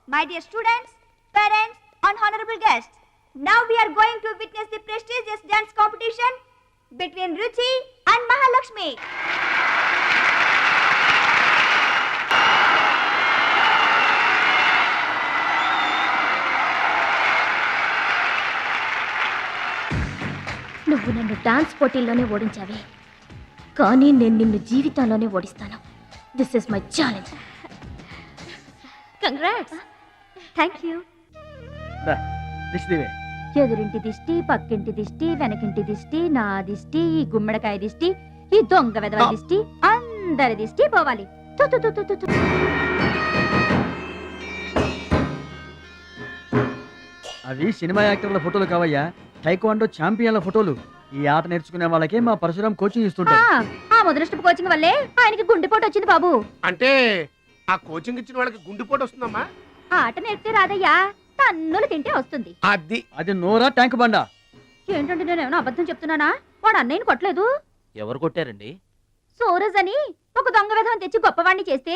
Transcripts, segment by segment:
My dear students, parents, and honorable guests, now we are going to witness the prestigious dance competition between Ruchi and Mahalakshmi. నువ్వు నన్ను dance పోటీల్లోనే ఓడించావే, కానీ నేను నిన్ను జీవితంలోనే ఓడిస్తాను. This is my challenge. Congrats. Thank you. ఎదురింటి దిష్టి, పక్కింటి దిష్టి, వెనకింటి దిష్టి, నా దిష్టి, ఈ గుమ్మడికాయ దిష్టి, ఈ దొంగ వెధవ దిష్టి, అందరి దిష్టి పోవాలి. అవి సినిమా యాక్టర్ల ఫోటోలు కావయ్యా, టైక్వాండో ఛాంపియన్ల ఫోటోలు. ఈ ఆట నేర్చుకునే వాళ్ళకే మా పరశురాం కోచింగ్ ఇస్తుంటారు. ఆ మొదలస్టప్ కోచింగ్ వల్లే ఆయనకి గుండెపోటు వచ్చింది బాబు. అంటే ఆ కోచింగ్ ఇచ్చిన వాళ్ళకి గుండెపోటు వస్తుందమ్మా? ఆట నేర్పితే రాదయ్యా, తన్నులు తింటే వస్తుంది. అది నోరా ట్యాంక్ బండా. ఏంటంటే నేనేమన్నా అబద్ధం చెప్తున్నానా? వాడు అన్నయ్యని కొట్టలేదు. ఎవరు కొట్టారండి? సూరజ్ అని ఒక దొంగ వెధవని తెచ్చి గొప్పవాణ్ణి చేస్తే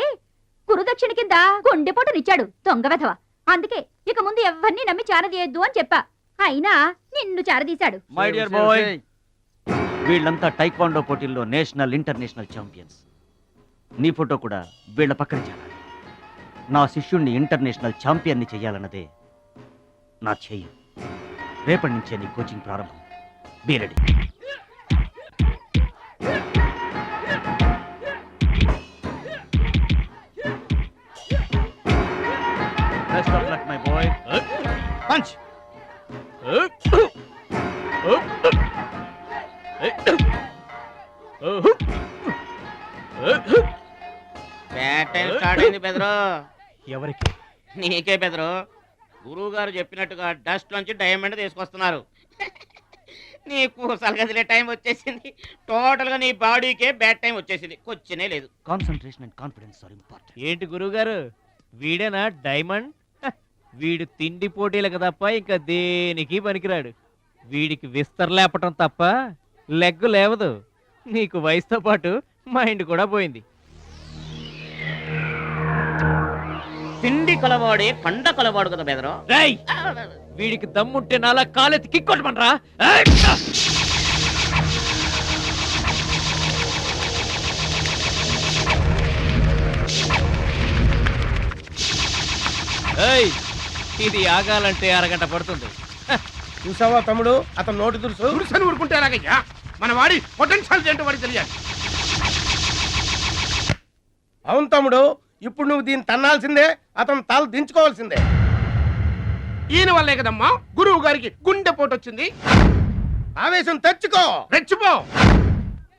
గురుదక్షిణ కింద గుండెపోటునిచ్చాడు దొంగ వెధవ. అందుకే ఇక ముందు ఎవరిని నమ్మి చారదీయద్దు అని చెప్పా. అయినా నిన్ను చారదీశాడు. మై డియర్ బాయ్, వీళ్ళంతా టైక్వాండో పోటీల్లో నేషనల్ ఇంటర్నేషనల్ ఛాంపియన్స్. నీ ఫోటో కూడా వీళ్ళ పక్కన చేరాలి. నా శిష్యుణ్ణి ఇంటర్నేషనల్ ఛాంపియన్ని చెయ్యాలన్నదే నా ధ్యేయం. రేపటి నుంచే నీ కోచింగ్ ప్రారంభం. Be ready. Best of luck my boy. Punch. Bad time start అయింది బెదరు. ఎవరికి? నీకే బెదరు. గురువు గారు చెప్పినట్టుగా డస్ట్ నుంచి డైమండ్ తీసుకొస్తున్నారు. నీకు సలగదిలే టైం వచ్చేసింది. టోటల్ గా నీ బాడీకే బ్యాడ్ టైం వచ్చేసింది. కొచ్చినే లేదు. Concentration and confidence are important. ఏంటి గురువు గారు, వీడేనా డైమండ్? వీడు తిండి పోటీలకు తప్ప ఇంకా దేనికి పనికిరాడు. వీడికి విస్తర్ లేపటం తప్ప లెగ్గు లేవదు. నీకు వయసుతో పాటు మైండ్ కూడా పోయింది. తిండి కలవాడే కండ కలవాడు కదా బెదరు. రేయ్, వీడికి దమ్ముంటే నాలా కాలెత్తి కిక్కొట్టమనరా? ఇది ఆగాలంటే అరగంట పడుతుంది. చూసావా తమ్ముడు, అతను నోటి దురుసని ఊరుకుంటే ఎలాగయ్యా? మన వాడి పొటెన్షియల్ ఏంటో వాడికి తెలియాలి. అవును తమ్ముడు, ఇప్పుడు నువ్వు దీన్ని తన్నాల్సిందే, అతను తల దించుకోవాల్సిందే. ఈయన వల్లే కదమ్మా గురువు గారికి గుండెపోటు వచ్చింది. ఆవేశం తెచ్చుకో, రెచ్చిపో,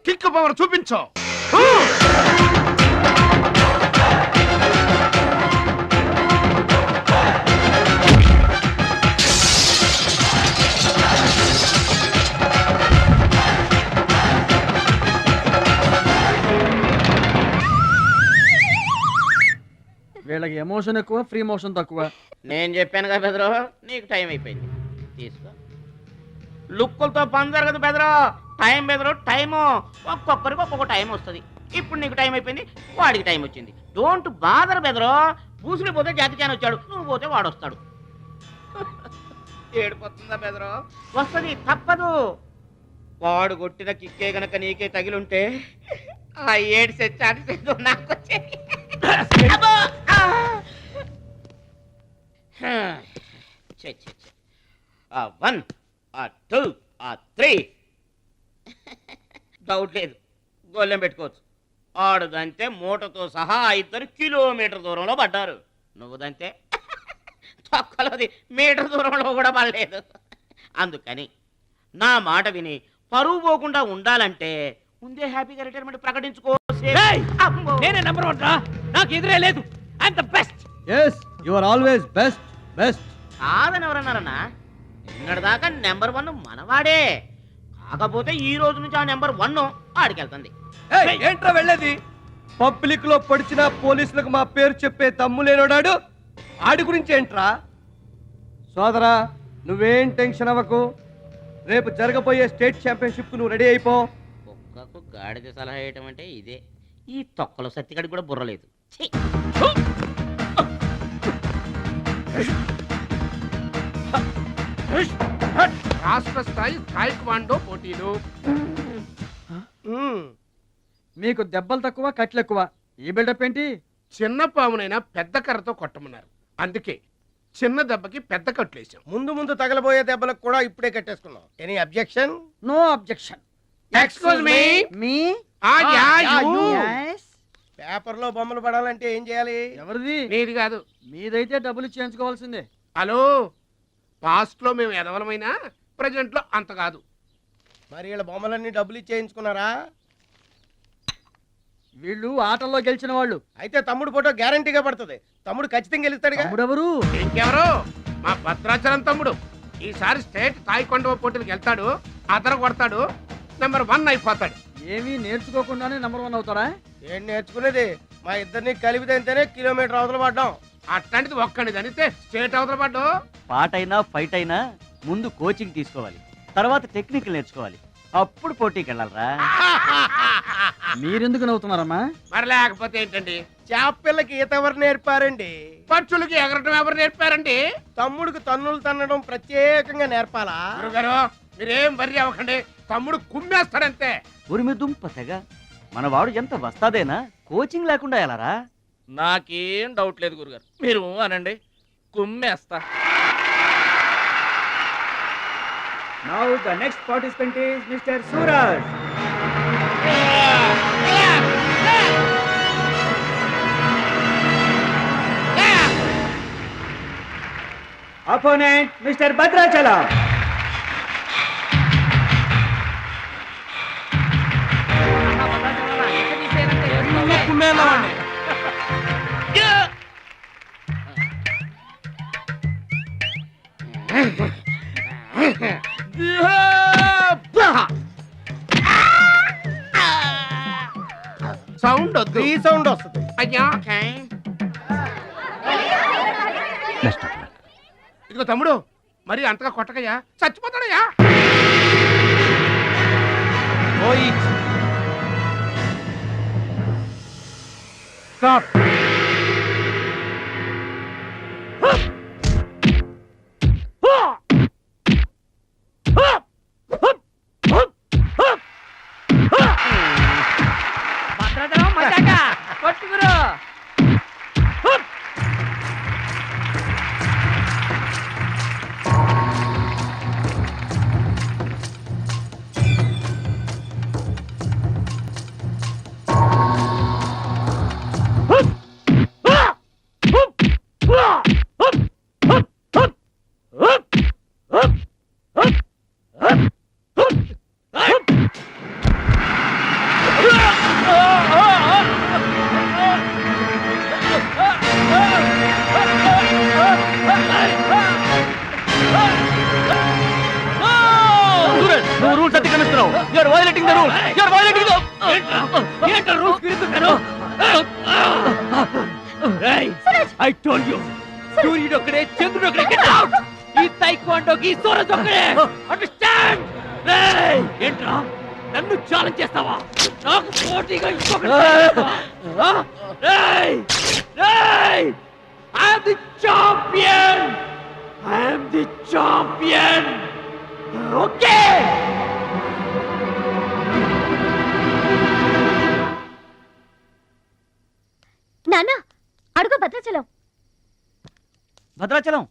కిక్ పవర్ చూపించో. వీళ్ళకి ఎమోషన్ ఎక్కువ, ఫ్రీ మోషన్ తక్కువ. నేను చెప్పాను కదా బెదరు, నీకు టైం అయిపోయింది. తీసుకో. లుక్కులతో పని జరగదు బెదరు. టైం బెదరు, టైము. ఒక్కొక్కరికి ఒక్కొక్క టైం వస్తుంది. ఇప్పుడు నీకు టైం అయిపోయింది, వాడికి టైం వచ్చింది. డోంట్ బాదర్ బెదరు. పూసులు పోతే జాతికాని వచ్చాడు, నువ్వు పోతే వాడు వస్తాడు. ఏడిపోతుందా బెదరు? వస్తుంది, తప్పదు. వాడు కొట్టిన కిక్కే గనక నీకే తగిలుంటే ఆ ఏడు సెచ్చాటి నాకు వచ్చేది. One, two, three. డౌట్ లేదు, గోళ్ళెం పెట్టుకోవచ్చు. ఆడుదంతే మూటతో సహా 2 కిలోమీటర్ దూరంలో పడ్డారు. నువ్వుదంతే తొక్కలోది మీటర్ దూరంలో కూడా పడలేదు. అందుకని నా మాట విని పరువు పోకుండా ఉండాలంటే ముందే హ్యాపీగా రిటైర్మెంట్ ప్రకటించుకో. నేనే నెంబర్ 1 రా, నాకు ఎదురే లేదు. I'm the best. yes you are always best. కాదని ఎవరన్నారన్నా? నిన్నటిదాకా నెంబర్ 1 మనవాడే. కాకపోతే ఈ రోజు నుంచి ఆ నెంబర్ 1 ఆడికెళ్తుంది. ఏంట్రా వెళ్ళేది? పబ్లిక్ లో పడిచిన పోలీసులకు మా పేరు చెప్పే దమ్ము లేనోడాడు. ఆడి గురించి ఏంట్రా? సోదరా, నువ్వేం టెన్షన్ అవ్వకు. రేపు జరగబోయే స్టేట్ ఛాంపియన్షిప్ నువ్వు రెడీ అయిపో. కుక్కకు గాడిద సలహా వేయటం అంటే ఇదే. ఈ తొక్కలో సత్తిగడికి కూడా బుర్రలేదు. రాష్ట్ర స్థాయి తాయిక్వాండో పోటీలు. మీకు దెబ్బలు తక్కువ కట్లు ఎక్కువ. ఈ బిల్డప్ ఏంటి? చిన్న పామునైనా పెద్ద కర్రతో కొట్టమన్నారు, అందుకే చిన్న దెబ్బకి పెద్ద కట్లేసాం. ముందు ముందు తగలబోయే దెబ్బలకు కూడా ఇప్పుడే కట్టేసుకున్నాం. Any objection? No objection. Excuse me. మీ పేపర్ లో బొమ్మలు పడాలంటే ఏం చేయాలి? ఎవరిది? నీది కాదు. మీదైతే డబ్బులు చేయించుకోవాల్సిందే. హలో, పాస్ట్ లో మేము ఎదవలమైనా ప్రజెంట్ లో అంత కాదు. మరి వీళ్ళ బొమ్మలన్నీ డబ్బులు ఇచ్చేయించుకున్నారా? వీళ్ళు ఆటల్లో గెలిచిన వాళ్ళు. అయితే తమ్ముడు ఫోటో గ్యారంటీగా పడుతుంది. తమ్ముడు ఖచ్చితంగా గెలుస్తాడుగా. తమ్ముడెవరు? ఇంకెవరు? మా భద్రాచలం తమ్ముడు. ఈసారి స్టేట్ తాయికొండ పోటీలకు వెళ్తాడు, అదర కొడతాడు, నెంబర్ 1 అయిపోతాడు. ఏమీ నేర్చుకోకుండానే నెంబర్ 1 అవుతారా? ఏం నేర్చుకునేది? మా ఇద్దరిని కలిపితేనే కిలోమీటర్ అవతల పడ్డాం. అట్లాంటిది ఒక్కడిది అనితే స్టేట్ అవతల పడ్డు. పాట అయినా ఫైట్ అయినా ముందు కోచింగ్ తీసుకోవాలి, తర్వాత టెక్నిక్ నేర్చుకోవాలి, అప్పుడు పోటీకి వెళ్ళాలరా. మీరెందుకు నవ్వుతున్నారమ్మా? మరి లేకపోతే ఏంటండి? చేప పిల్లకి ఈత ఎవరు నేర్పారండి? పక్షులకి ఎగరటం ఎవరు నేర్పారండి? తమ్ముడికి తన్నులు తన్నడం ప్రత్యేకంగా నేర్పాలా? గురుగారు మీరేం వర్రీ అవ్వకండి, తమ్ముడు కుమ్మేస్తాడంతే. ఉరిమి దుంప తెగ మనవాడు ఎంత వస్తాదేనా, కోచింగ్ లేకుండా ఎలారా? నాకేం డౌట్ లేదు గురుగారు, మీరు అనండి, కుమ్మేస్తా. Now the next participant is Mr. Suraj. Opponent Mr. Bhadrachalam. Sound వద్దు, ఈ సౌండ్ వస్తుంది. అయ్యా ఇదిగో తమ్ముడు, మరి అంతగా కొట్టకయ్యా, చచ్చిపోతాడయ్యా. Stop. రూల్స్ అతిక్రమిస్తున్నావు. You are violating the rule. You are violating the ఏంట్రా రూల్స్ విరుతున్నాను. ఐ టోల్డ్ యు, సూర్యుడు ఒక్కడే, చంద్రుడు ఒక్కడే. Get out. ఈ తైక్వాండోకి సూరజ్ ఒక్కడే. అండర్స్టాండ్? ఏంట్రా నన్ను ఛాలెంజ్ చేస్తావా? నాకు పోటీగా ఇంకొకటి I am the champion. I am the champion. Okay. నాన్న అడుగు భద్రాచలం. భద్రాచలం,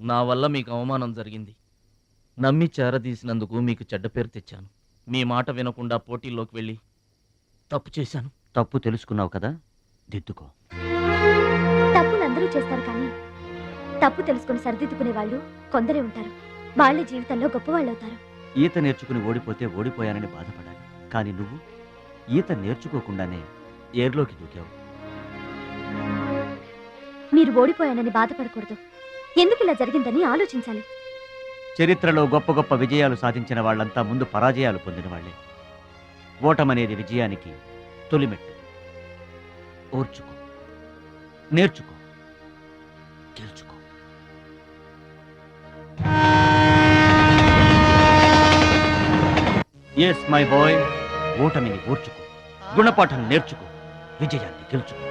నా వల్ల మీకు అవమానం జరిగింది. నమ్మి చేరదీసినందుకు మీకు చెడ్డ పేరు తెచ్చాను. మీ మాట వినకుండా పోటీల్లోకి వెళ్ళి తప్పు చేశాను. తప్పు తెలుసుకున్నావు కదా, దిద్దుకో. తప్పులు అందరూ చేస్తారు కానీ తప్పు తెలుసుకుని సరిదిద్దుకునే వాళ్ళు కొందరే ఉంటారు. వాళ్ళ జీవితంలో గొప్పవాళ్ళు అవుతారు. ఈత నేర్చుకుని ఓడిపోతే ఓడిపోయానని బాధపడాలి, కానీ నువ్వు ఈత నేర్చుకోకుండానే ఏర్లోకి దూకావు. మీరు ఓడిపోయానని బాధపడకూడదు. ఎందుకు ఇలా జరిగిందని ఆలోచించాలి. చరిత్రలో గొప్ప గొప్ప విజయాలు సాధించిన వాళ్ళంతా ముందు పరాజయాలు పొందిన వాళ్లే. ఓటమనేది విజయానికి తొలిమెట్టు. ఓర్చుకో, నేర్చుకో, గెలుచుకో. ఎస్ మై బాయ్, ఓటమిని ఓర్చుకో, గుణపాఠం నేర్చుకో, విజయాన్ని గెలుచుకో.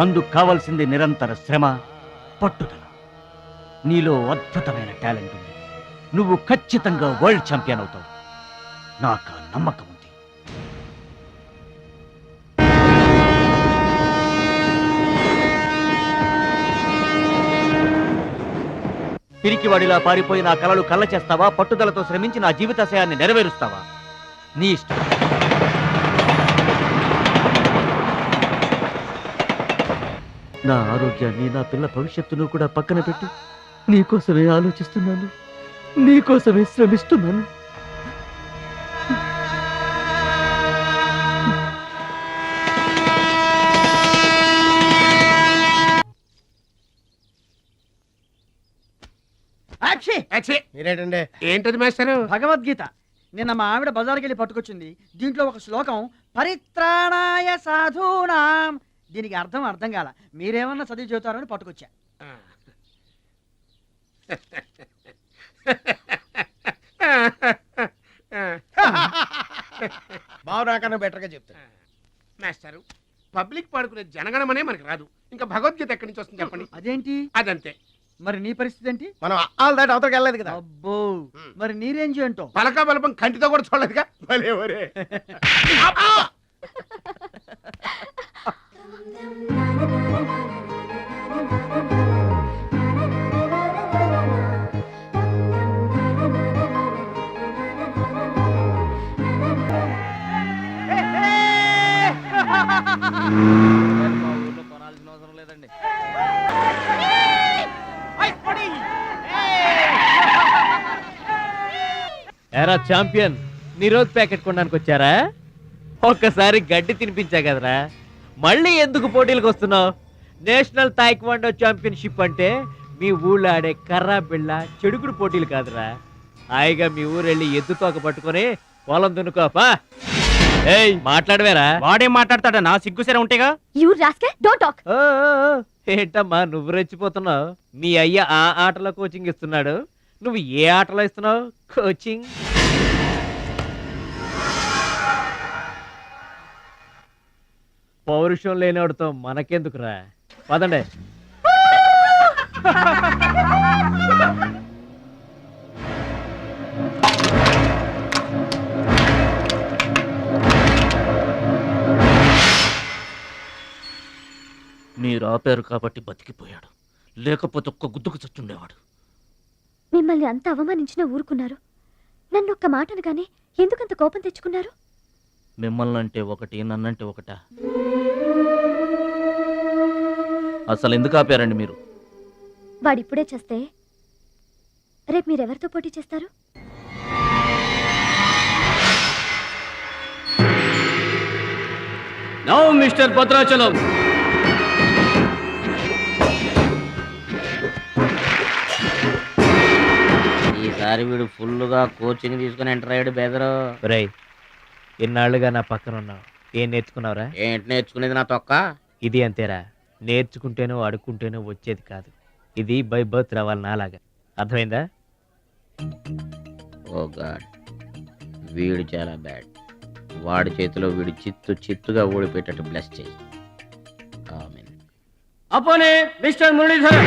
అందుకు కావాల్సింది నిరంతర శ్రమ, పట్టుదల. నీలో అద్భుతమైన టాలెంట్ ఉంది, నువ్వు ఖచ్చితంగా వరల్డ్ ఛాంపియన్ అవుతావు. నాకు ఆ నమ్మకం ఉంది. పిరికివాడిలా పారిపోయి నా కలలు కళ్ళ చేస్తావా, పట్టుదలతో శ్రమించి నా జీవితాశయాన్ని నెరవేరుస్తావా? నీ ఇష్టం. నా ఆరోగ్యాన్ని, నా పిల్ల భవిష్యత్తును కూడా పక్కన పెట్టి నీకోసమే ఆలోచిస్తున్నాను, నీకోసమే శ్రమిస్తున్నాను. సాక్షి, మీరేంటండి? ఏంటది మాస్టారు? భగవద్గీత నిన్న మా ఆవిడ బజార్కి వెళ్ళి పట్టుకొచ్చింది. దీంట్లో ఒక శ్లోకం పరిత్రాణాయ సాధూనాం, దీనికి అర్థం కాల. మీరేమన్నా చదివి చెబుతారని పట్టుకొచ్చా. బావు నాకన్నా బెటర్గా చెప్తా. మాస్టారు, పబ్లిక్ పాడుకునే జనగణమనే మనకి రాదు, ఇంకా భగవద్గీత ఎక్కడి నుంచి వస్తుంది చెప్పండి. అదేంటి? అదంతే. మరి నీ పరిస్థితి ఏంటి? మనం ఆల్ దాటి అవతలకి వెళ్ళలేదు కదా. అబ్బో, మరి నీ రేంజ్ ఏంటో? పలక బలపం కంటితో కూడా చూడలేదుగా. భలే ఒరే. కొనాల్సిన అవసరం లేదండి. ఎరా ఛాంపియన్, నీ రోజు ప్యాకెట్ కొనడానికి వచ్చారా? ఒక్కసారి గడ్డి తినిపించా కదరా, మళ్ళీ ఎందుకు పోటీలకు వస్తున్నావు? నేషనల్ తాయిక్వాండో ఛాంపియన్షిప్ అంటే మీ ఊళ్ళో ఆడే కర్రా బిళ్ళ చెడుగుడు పోటీలు కాదురా. హాయిగా మీ ఊరు వెళ్ళి ఎద్దు తోక పట్టుకొని పొలం దున్నుకోపా. ఏయ్, మాట్లాడవేరా? వాడేం మాట్లాడతాడా? నా సిగ్గుసెర ఉంటేగా. You rascal, don't talk. ఏంటమ్మా నువ్వు రెచ్చిపోతున్నావు? మీ అయ్య ఆ ఆటలో కోచింగ్ ఇస్తున్నాడు, నువ్వు ఏ ఆటలో ఇస్తున్నావు కోచింగ్? పౌరుషం లేనివాడితో మనకెందుకురా, పదండి. మీరు ఆపారు కాబట్టి బతికిపోయాడు, లేకపోతే ఒక్క గుద్దుకు చచ్చుండేవాడు. మిమ్మల్ని అంత అవమానించినా ఊరుకున్నారు. నన్ను ఒక్క మాట అనగానే ఎందుకంత కోపం తెచ్చుకున్నారు? మిమ్మల్ని అంటే ఒకటి, నన్నంటే ఒకటా? అసలు ఎందుకు ఆపారండి మీరు? వాడిప్పుడే చేస్తే రేపు మీరెవరితో పోటీ చేస్తారు? నౌ మిస్టర్ భద్రాచలం, ఈసారి వీడు ఫుల్గా కోచింగ్ తీసుకుని ఎంటర్ అయ్యాడు బెదరు. రేయ్, ఎన్నాళ్ళుగా నా పక్కన ఉన్నావు, ఏం నేర్చుకున్నావురా? ఏంటి నేర్చుకునేది నా తొక్క? ఇది అంతేరా, నేర్చుకుంటేనో అడుక్కుంటేనో వచ్చేది కాదు. ఇది బై బర్త్ రావాలి నాలాగా, అర్థమైందా? ఓ గాడ్, వీడు చాలా బ్యాడ్. వాడి చేతిలో వీడు చిత్తుగా ఓడిపోయేటట్టు బ్లెస్ చేయి. ఆమేన్. అపోనే mister Muralidhar.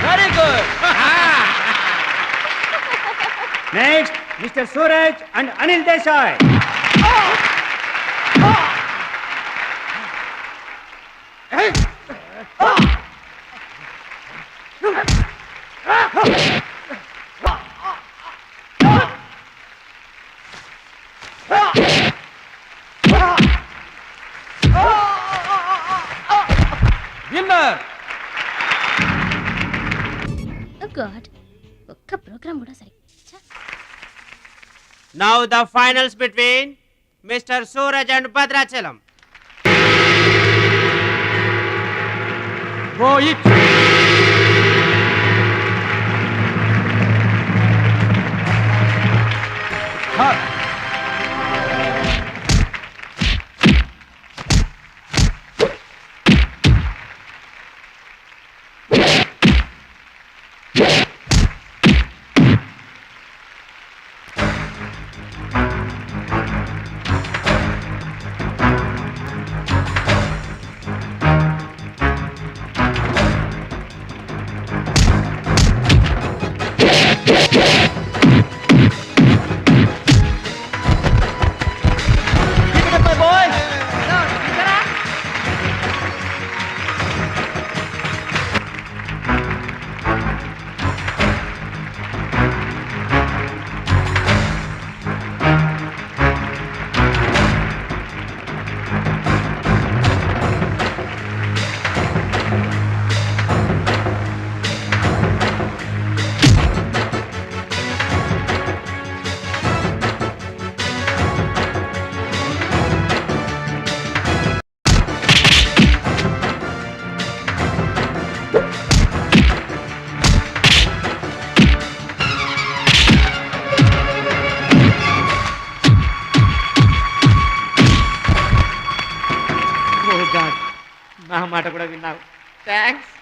Very good. Next mister Suraj and Anil Desai. Winner. God, ఒక్క ప్రోగ్రామ్ కూడా సరి. Now the finals between Mr. Suraj and Bhadrachalam. Rohit. నా మాట కూడా విన్నావు. Thanks.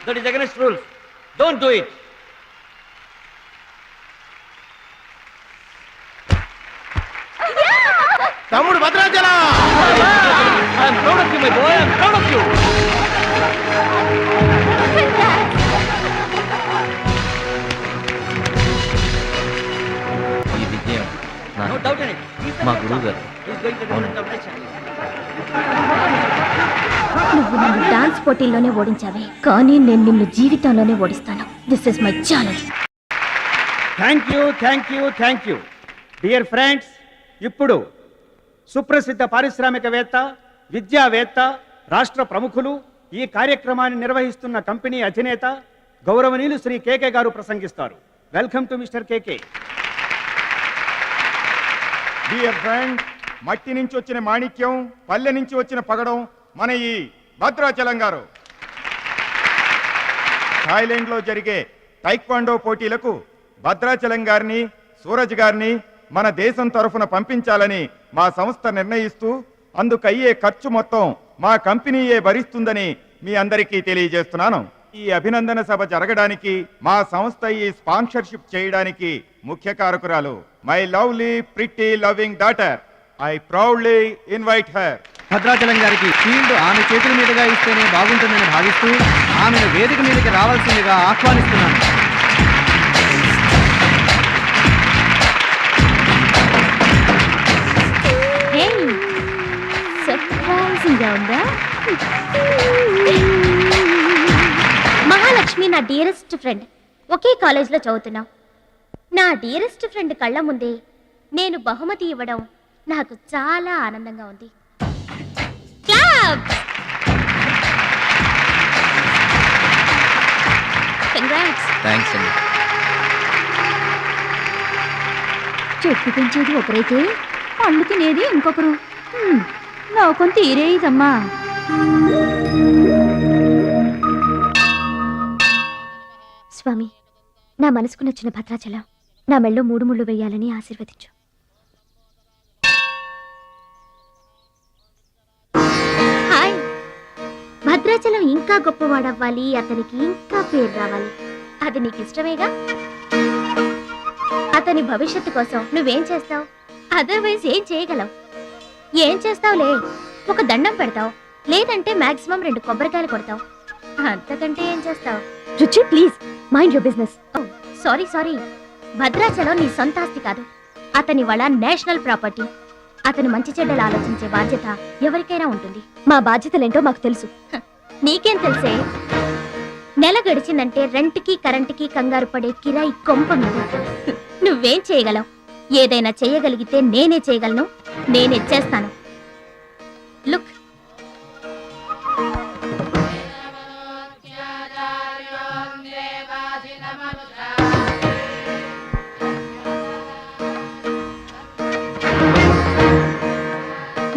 That is against rules. Don't do it. తమ్ముడు Bhadrachalam. I am proud of you, my boy. I am proud of you. ఈ విజయం No doubt in it. He's the మా best గురువు one. గారు. He's going to the competition. నువ్వు నన్ను dance పోటీల్లోనే ఓడించావే, కానీ నేను నిన్ను జీవితంలోనే ఓడిస్తాను. This is my challenge. Thank you dear friends. ఇప్పుడు సుప్రసిద్ధ పారిశ్రామికవేత్త, విద్యావేత్త, రాష్ట్ర ప్రముఖులు, ఈ కార్యక్రమాన్ని నిర్వహిస్తున్న కంపెనీ అధినేత గౌరవనీయులు శ్రీ కేకే గారు ప్రసంగిస్తారు. Welcome to mister KK. Dear friend, మట్టి నుంచి వచ్చిన మాణిక్యం, పల్లె నుంచి వచ్చిన పగడం మన ఈ భద్రాచలం గారు. థాయిలాండ్లో జరిగే టైక్వాండో పోటీలకు భద్రాచలం గారిని, సూరజ్ గారిని మన దేశం తరఫున పంపించాలని మా సంస్థ నిర్ణయిస్తూ అందుకయ్యే ఖర్చు మొత్తం మా కంపెనీయే భరిస్తుందని మీ అందరికీ తెలియజేస్తున్నాను. ఈ అభినందన సభ జరగడానికి మా సంస్థ ఈ స్పాన్సర్షిప్ చేయడానికి ముఖ్య కారకురాలు my lovely pretty loving daughter. I proudly invite her. Bhadrachalam గారికి ఫీల్డ్ ఆమె చేతుల మీదుగా ఇస్తేనే బాగుంటుందని భావిస్తూ ఆమెను వేదిక మీదకి రావాల్సిందిగా ఆహ్వానిస్తున్నాను. సర్ప్రైజింగ్ గా ఉందా? మహాలక్ష్మి నా డియరెస్ట్ ఫ్రెండ్. ఒకే కాలేజ్లో చదువుతున్నాం. నా డియరెస్ట్ ఫ్రెండ్ కళ్ళ ముందే నేను బహుమతి ఇవ్వడం నాకు చాలా ఆనందంగా ఉంది. థ్యాంక్స్ అండి. చెట్టు పెంచేది ఒకరైతే పండు తినేది ఇంకొకరు. నౌకొని తీరేదమ్మా. స్వామి, నా మనసుకు నచ్చిన భద్రాచలం నా మెళ్ళో 3 ముళ్ళు వేయాలని ఆశీర్వదించు. హాయ్. భద్రాచలం ఇంకా గొప్పవాడవ్వాలి, అతనికి ఇంకా పేరు రావాలి. అది నీకు ఇష్టమేగా? అతని భవిష్యత్తు కోసం నువ్వేం చేస్తావు? అదర్వైజ్ ఏం చేయగలవు? ఏం చేస్తావులే, ఒక దండం పెడతావు, లేదంటే మాక్సిమం 2 కొబ్బరికాయలు కొడతావు. అంతకంటే ఏం చేస్తావు? రుచి, please mind your business. Sorry, Bhadrachalam నీ సొంత ఆస్తి కాదు, అతని వాళ్ళ నేషనల్ ప్రాపర్టీ. అతను మంచి చెడ్డలు ఆలోచించే బాధ్యత ఎవరికైనా ఉంటుంది. మా బాధ్యతలేంటో మాకు తెలుసు. నీకేం తెలుసే? నెల గడిచిందంటే రెంట్కి కరెంటుకి కంగారు పడే కిరాయి కొంప మీద. నువ్వేం చేయగలవు? ఏదైనా చేయగలిగితే నేనే చేయగలను, నేనే చేస్తాను. లుక్,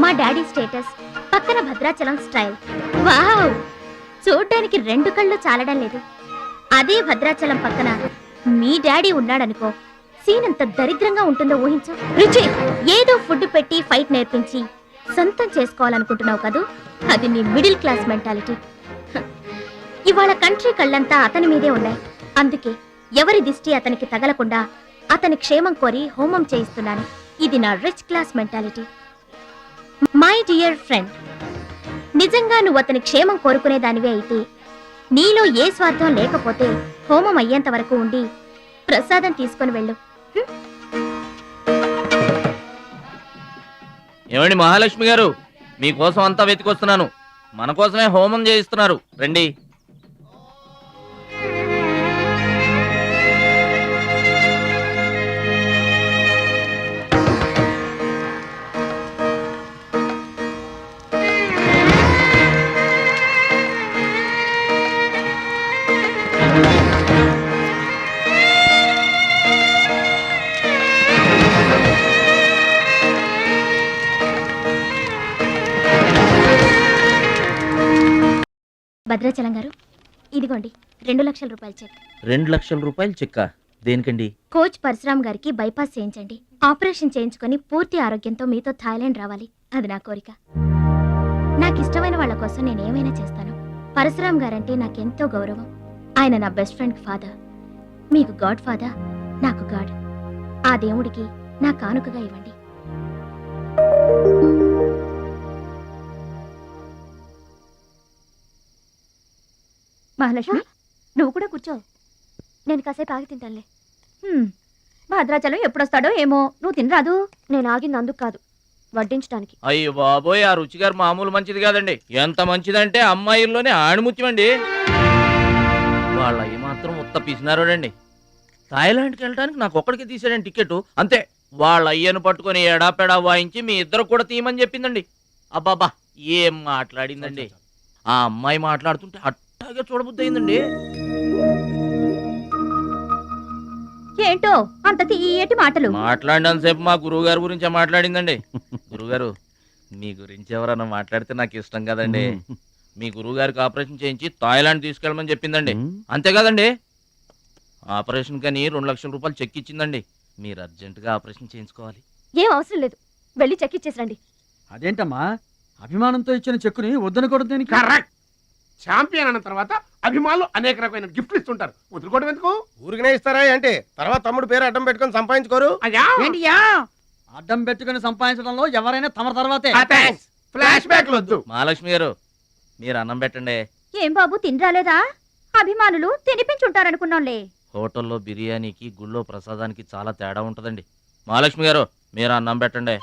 మా డాడీ స్టేటస్ పక్కన భద్రాచలం స్టైల్. వావ్, చూడ్డానికి 2 కళ్ళు చాలడం లేదు. అదే భద్రాచలం పక్కన మీ డాడీ ఉన్నాడనుకో, సీన్ అంత దరిద్రంగా ఉంటుందో ఊహించు. రుచి, ఏదో ఫుడ్ పెట్టి ఫైట్ నేర్పించి సొంతం చేసుకోవాలనుకుంటున్నావు కదూ, అది నీ మిడిల్ క్లాస్ మెంటాలిటీ. ఇవాళ కంట్రీ కళ్ళంతా అతని మీదే ఉన్నాయి. అందుకే ఎవరి దిష్టి అతనికి తగలకుండా అతని క్షేమం కోరి హోమం చేయిస్తున్నాను. ఇది నా rich class mentality. My dear friend, నిజంగా నువ్వు అతని క్షేమం కోరుకునే దానివే అయితే, నీలో ఏ స్వార్థం లేకపోతే హోమం అయ్యేంత వరకు ఉండి ప్రసాదం తీసుకొని వెళ్ళు. ఏమండి మహాలక్ష్మి గారు, మీకోసం అంతా వెతికొస్తున్నాను. మన కోసమే హోమం చేయిస్తున్నారు, రండి. భద్రాచలం గారు ఇదిగోండి 2 లక్షల రూపాయల చెక్. 2 లక్షల రూపాయలు చెక్క దేనికండి? కోచ్ పరశురామ్ గారికి బైపాస్ చేయించండి. ఆపరేషన్ చేయించుకొని పూర్తి ఆరోగ్యంతో మీతో థాయిలాండ్ రావాలి. అది నా కోరిక. నాకు ఇష్టమైన వాళ్ళ కోసం నేను ఏమైనా చేస్తాను. పరశురామ్ గారంటే నాకెంతో గౌరవం. ఆయన నా బెస్ట్ ఫ్రెండ్ ఫాదర్. మీకు గాడ్ ఫాదర్, నాకు గాడ్. ఆ దేవుడికి నా కానుకగా ఇవ్వండి. మహాలక్ష్మి, నువ్వు కూడా కూర్చో. నేను కాసేపు ఆగి తింటానులే. భద్రాచలం ఎప్పుడొస్తాడో ఏమో, నువ్వు తినరాదు. నేను ఆగింది అందుకు కాదు, వడ్డించడానికి. అయ్యో బాబోయ్, ఆ రుచి గారు మామూలు మంచిది కాదండి. ఎంత మంచిదంటే అమ్మాయిల్లోనే ఆణిముత్యమండి. వాళ్ళ మాత్రం ఉత్త పిసినారోడండి. థాయిలాండ్కి వెళ్ళడానికి నాకు ఒక్కడికి తీసాడండి టికెట్. అంతే, వాళ్ళ అయ్యను పట్టుకొని ఎడాపెడా వాయించి మీ ఇద్దరు కూడా తీయమని చెప్పిందండి. అబ్బాబా ఏం మాట్లాడిందండి. ఆ అమ్మాయి మాట్లాడుతుంటే అట్టాగే చూడబుద్ధి అయిందండి. ఏంటో అంత తీయటి మాటలు. మాట్లాడినంతసేపు మా గురువు గారి గురించే మాట్లాడిందండి. గురుగారు, మీ గురించి ఎవరన్నా మాట్లాడితే నాకు ఇష్టం కదండి. మీ గురువు గారికి ఆపరేషన్ చేయించి థాయిలాండ్ తీసుకెళ్ళమని చెప్పిందండి. అంతే కదండి. ఆపరేషన్ కని 2 లక్షల రూపాయలు చెక్ ఇచ్చిందండి. మీరు అర్జెంటుగా ఆపరేషన్ చేయించుకోవాలి. ఏం అవసరం లేదు, వెళ్ళి చెక్ ఇచ్చేసరండి. అదేంటమ్మా, అభిమానంతో ఇచ్చిన చెక్కుని వద్దనుకోవడం దేనికి? కరెక్ట్. ఛాంపియన్ అన్న తర్వాత అభిమానులు అనేక రకమైన గిఫ్ట్లు ఇస్తుంటారు. వదులుకోవడం ఎందుకు? ఊరికనే ఇస్తారా అంటే తర్వాత తమ్ముడు పేరు అడ్డం పెట్టుకొని సంపాదించుకోరు. అయ్యా అడ్డం పెట్టుకుని సంపాదించడంలో ఎవరైనా తమ తర్వాతే. ఫ్లాష్ బ్యాక్ వద్దు. మహాలక్ష్మి గారు, మీరు అన్నం పెట్టండి. ఏం బాబు, తినరాలేదా? అభిమానులు తినిపించుంటారనుకున్నాంలే. హోటల్లో బిర్యానీకి గుళ్ళో ప్రసాదానికి చాలా తేడా ఉంటుందండి. మహాలక్ష్మి గారు, మీరు అన్నం పెట్టండి.